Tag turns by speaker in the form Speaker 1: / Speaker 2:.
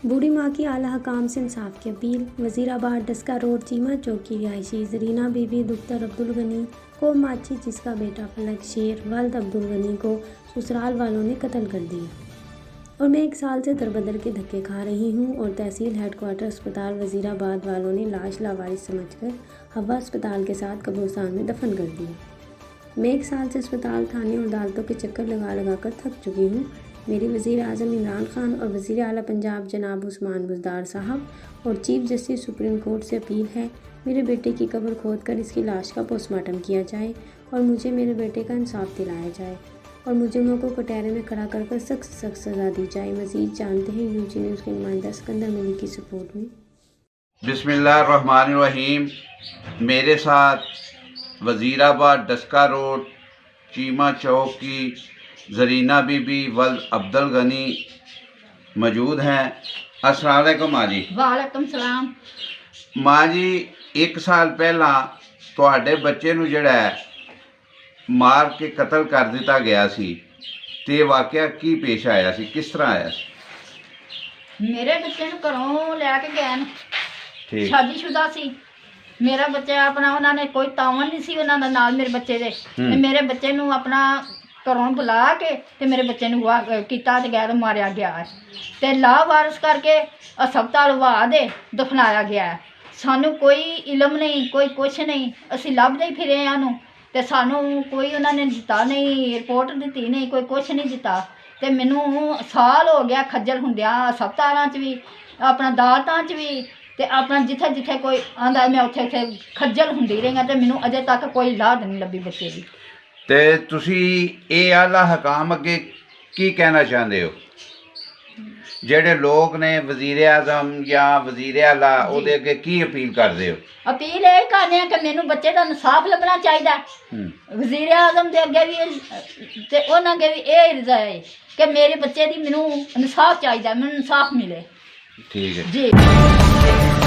Speaker 1: बूढ़ी माँ की आला हकाम से इंसाफ की अपील। वज़ीराबाद डस्का रोड चीमा चौक की रिहायशी ज़रीना बीबी दुख्तर अब्दुल गनी को माची जिसका बेटा फलक शेर वल्द अब्दुल गनी को ससुराल वालों ने कत्ल कर दिया और मैं 1 साल से दरबदर के धक्के खा रही हूँ और तहसील हेडक्वार्टर अस्पताल वज़ीराबाद वालों ने लाश लावारिस समझकर हवा अस्पताल के साथ कब्रिस्तान में दफन कर दिया। मैं 1 साल से अस्पताल, थाने और अदालतों के चक्कर लगा कर थक चुकी हूँ। मेरी वज़ीर आज़म इमरान खान और वज़ीर आला पंजाब जनाब उस्मान बुज़दार साहब और चीफ जस्टिस सुप्रीम कोर्ट से अपील है, मेरे बेटे की कब्र खोद कर इसकी लाश का पोस्टमार्टम किया जाए और मुझे मेरे बेटे का इंसाफ दिलाया जाए और मुजरिमों को कटहरे में खड़ा कर सख्त सज़ा दी जाए। मज़ीद जानते हैं यूजी न्यूज़ के नुमाइंदा सिकंदर मलिक की सपोर्ट में।
Speaker 2: बिस्मिल्लाहिर्रहमानिर्रहीम। मेरे साथ वज़ीराबाद डस्का रोड चीमा चौक की ज़रीना बीबी वल्द अब्दुल गनी मौजूद हैं। अस्सलाम वालेकुम माँ जी।
Speaker 3: वालेकुम सलाम।
Speaker 2: माँ जी, 1 साल पहला ਤੁਹਾਡੇ ਬੱਚੇ ਨੂੰ ਜਿਹੜਾ ਹੈ ਮਾਰ ਕੇ ਕਤਲ ਕਰ ਦਿੱਤਾ ਗਿਆ ਸੀ ਤੇ ਵਾਕਿਆ ਕੀ ਪੇਸ਼ ਆਇਆ ਸੀ, ਕਿਸ ਤਰ੍ਹਾਂ ਆਇਆ ਸੀ?
Speaker 3: ਮੇਰੇ ਬੱਚੇ ਨੂੰ ਘਰੋਂ ਲੈ ਕੇ ਗਏ ਨੇ,
Speaker 2: ਠੀਕ,
Speaker 3: ਸ਼ਾਦੀशुदा ਸੀ ਮੇਰਾ ਬੱਚਾ। ਆਪਣਾ ਉਹਨਾਂ ਨੇ ਕੋਈ ਤਾਵਨ ਨਹੀਂ ਸੀ ਉਹਨਾਂ ਦਾ ਨਾਲ ਮੇਰੇ ਬੱਚੇ ਦੇ। ਤੇ ਮੇਰੇ ਬੱਚੇ ਨੂੰ ਆਪਣਾ ਘਰੋਂ ਬੁਲਾ ਕੇ ਤੇ ਮੇਰੇ ਬੱਚੇ ਨੂੰ ਕੀਤਾ ਤੇ ਗੈਰ ਮਾਰਿਆ ਗਿਆ ਹੈ ਤੇ ਲਾਵਾਰਿਸ ਕਰਕੇ ਹਸਪਤਾਲ ਵਾ ਦੇ ਦਫਨਾਇਆ ਗਿਆ ਹੈ। ਸਾਨੂੰ ਕੋਈ ਇਲਮ ਨਹੀਂ, ਕੋਈ ਕੁਛ ਨਹੀਂ, ਅਸੀਂ ਲੱਭਦੇ ਹੀ ਫਿਰੇ ਆ ਨੂੰ ਤੇ ਸਾਨੂੰ ਕੋਈ ਉਹਨਾਂ ਨੇ ਦਿੱਤਾ ਨਹੀਂ, ਰਿਪੋਰਟ ਦਿੱਤੀ ਨਹੀਂ, ਕੋਈ ਕੁਛ ਨਹੀਂ ਦਿੱਤਾ। ਤੇ ਮੈਨੂੰ ਸਾਲ ਹੋ ਗਿਆ ਖੱਜਲ ਹੁੰਦਿਆਂ ਹਸਪਤਾਲਾਂ 'ਚ ਵੀ, ਆਪਣਾ ਅਦਾਲਤਾਂ 'ਚ ਵੀ ਤੇ ਆਪਣਾ ਜਿੱਥੇ ਜਿੱਥੇ ਕੋਈ ਆਂਦਾ ਮੈਂ ਉੱਥੇ ਉੱਥੇ ਖੱਜਲ ਹੁੰਦੀ ਰਹੀ ਹਾਂ ਤੇ ਮੈਨੂੰ ਅਜੇ ਤੱਕ ਕੋਈ ਲਾਹ ਨਹੀਂ ਲੱਭੀ ਬੱਚੇ ਦੀ।
Speaker 2: ਤੇ ਤੁਸੀਂ ਇਹ ਆਲਾ ਹਕਾਮ ਅੱਗੇ ਕੀ ਕਹਿਣਾ ਚਾਹੁੰਦੇ ਹੋ? ਜਿਹੜੇ ਲੋਕ ਨੇ ਵਜ਼ੀਰ ਆਜ਼ਮ ਜਾਂ ਵਜ਼ੀਰ ਆਲਾ, ਉਹਦੇ ਅੱਗੇ ਕੀ ਅਪੀਲ ਕਰਦੇ ਹੋ?
Speaker 3: ਅਪੀਲ ਇਹ ਕਰਨੇ ਆ ਕਿ ਮੈਨੂੰ ਬੱਚੇ ਦਾ ਇਨਸਾਫ ਲੱਭਣਾ ਚਾਹੀਦਾ। ਵਜ਼ੀਰ ਆਜ਼ਮ ਦੇ ਅੱਗੇ ਵੀ ਤੇ ਉਹਨਾਂ ਅੱਗੇ ਵੀ ਇਹ ਰਿਜ਼ਾ ਹੈ ਕਿ ਮੇਰੇ ਬੱਚੇ ਦੀ ਮੈਨੂੰ ਇਨਸਾਫ ਚਾਹੀਦਾ, ਮੈਨੂੰ ਇਨਸਾਫ ਮਿਲੇ।
Speaker 2: ਠੀਕ ਹੈ
Speaker 3: ਜੀ।